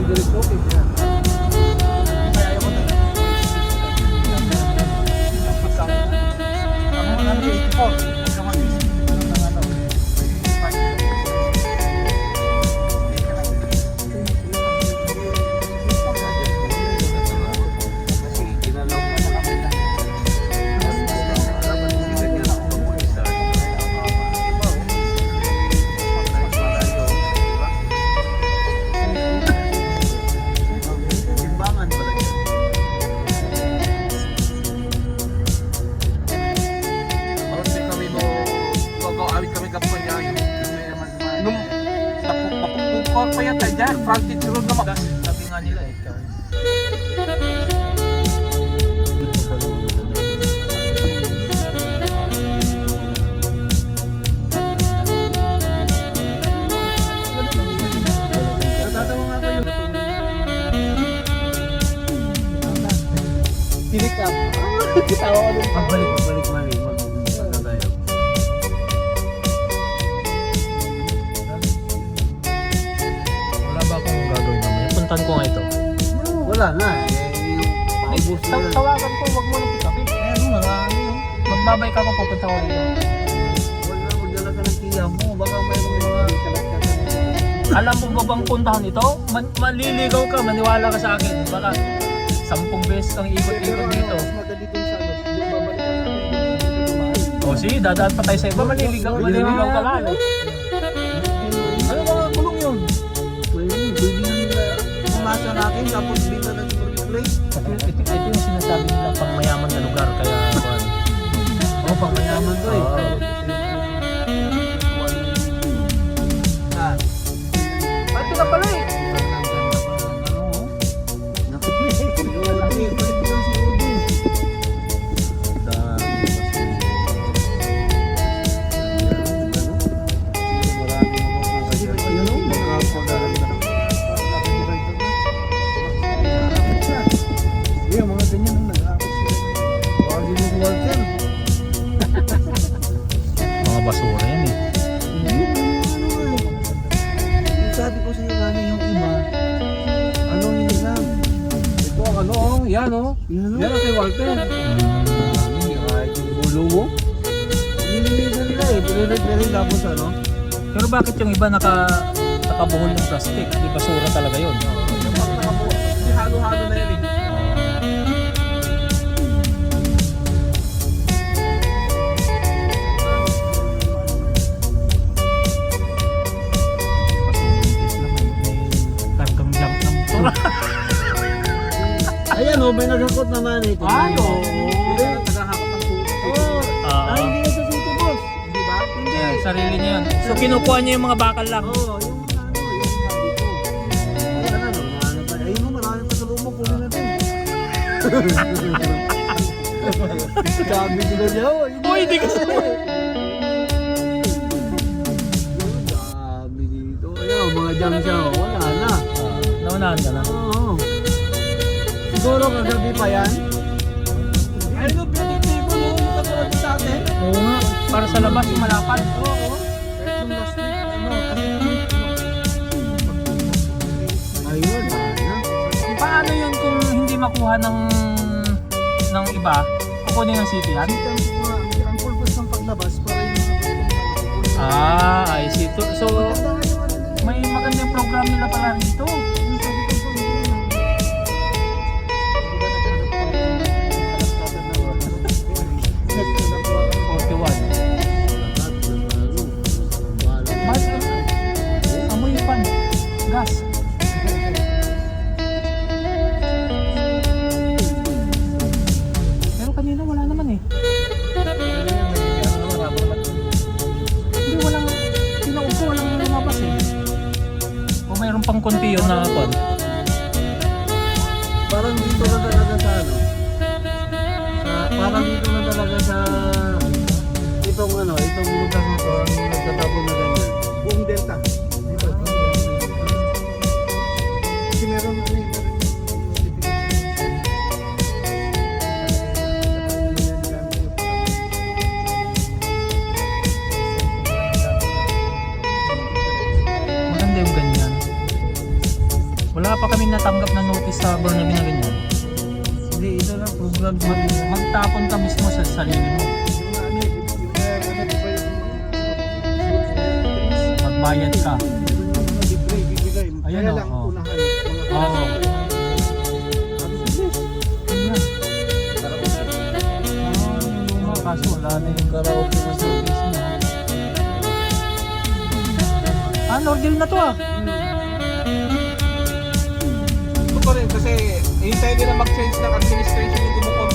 direct okay. Kaya ayaw ko na. Ang ano 84. Nung pa yata dyan, frontage road naman. Sabi nga nila eh. Pinik up. Kitawa ko dun. Pagbalik mali. Magpagka tayo. Wala ba akong gagawin mamaya? Puntan ko nga ito. Wala na eh. Yung paubos na lang. Tawagan ko, wag mo nang pitakit. Marami yun. Magbabay ka ko, pupunta ko dito. Wala, magdala ka ng tiya mo. Baka mayroong mga... Alam mo ba bang puntahan ito? Maliligaw ka, maniwala ka sa akin. Baka 10 beses kang ikot-ikot dito. Madali dun sa ano. Yung babalikan natin. O sige, dadaan pa tayo sa iba, maliligaw ka lalo. Ano mga kulong yun? Pwede na nila pumasa natin tapos bita na super replay. Ito yung sinasabi nila pang mayaman na lugar, kaya Oo, pang mayaman to eh. Ito na pala eh. Mga basura yan eh. Sabi ko sa iyo gani yung iba. Ano hindi lang. Ito ang ano oh, yan oh. Yan ang kay Walter. Kahit yung bulo mo. Nililisan nila eh. Pinilid tapos ano. Pero bakit yung iba nakabuhol ng plastic? Di basura talaga yun. Yung pang nakabuo. Kasi halo-halo na yun eh. Ayan o, may naghakot naman ito. Ay, oo. Hindi, naghahakot ng suti. Ay, hindi yan sa suti, boss. Di ba? Hindi. Ayan, sarili niya yun. So kinukuha niya yung mga bakal lang. Oo, yung ano, yung sabi ko. Ayan ano, ano pa. Ayun mo, marami pa sa lumo, kunin natin. Sabi sila niya, oh. Hindi ka sa Sabi dito. Ayan, mga jam siya, oh. Wala na. Naunahan ka na. Oo. Siguro kagabi pa yan. Ayun yung building table mo, yung katulad sa atin. Oo nga, para sa labas yung malapad. Oo. Kahit nung last week, ano, ayun, na. Paano yun kung hindi makuha ng iba? Kukunin ng city yan? Ang purpose ng paglabas para yung I see. So, may magandang program nila pala rito. Amoy pan. Gas. Pero kanina wala naman eh. Hindi, walang tinaog ko, walang lumabas eh. O mayroon pang konti yun na kon. Parang dito na talaga sa ano. Parang dito na talaga sa itong ano, itong lugar na to, ang nagtatapon na ganyan. Buong delta. Dito. Kasi meron ano eh. Maganda yung ganyan. Wala pa kami natanggap na notice sa Burnaby na ganyan. Hindi, ito lang program sa Magtapon ka mismo sa sarili mo. Magbayad ka. Ayan Kaya o. lang, Oh. unahan. Oo. Ayan. Yung luma, kaso wala na yung karaoke na service na. Norgel na to ah. Ito pa rin kasi hintayin nila mag-change ng administration yung kumukontrol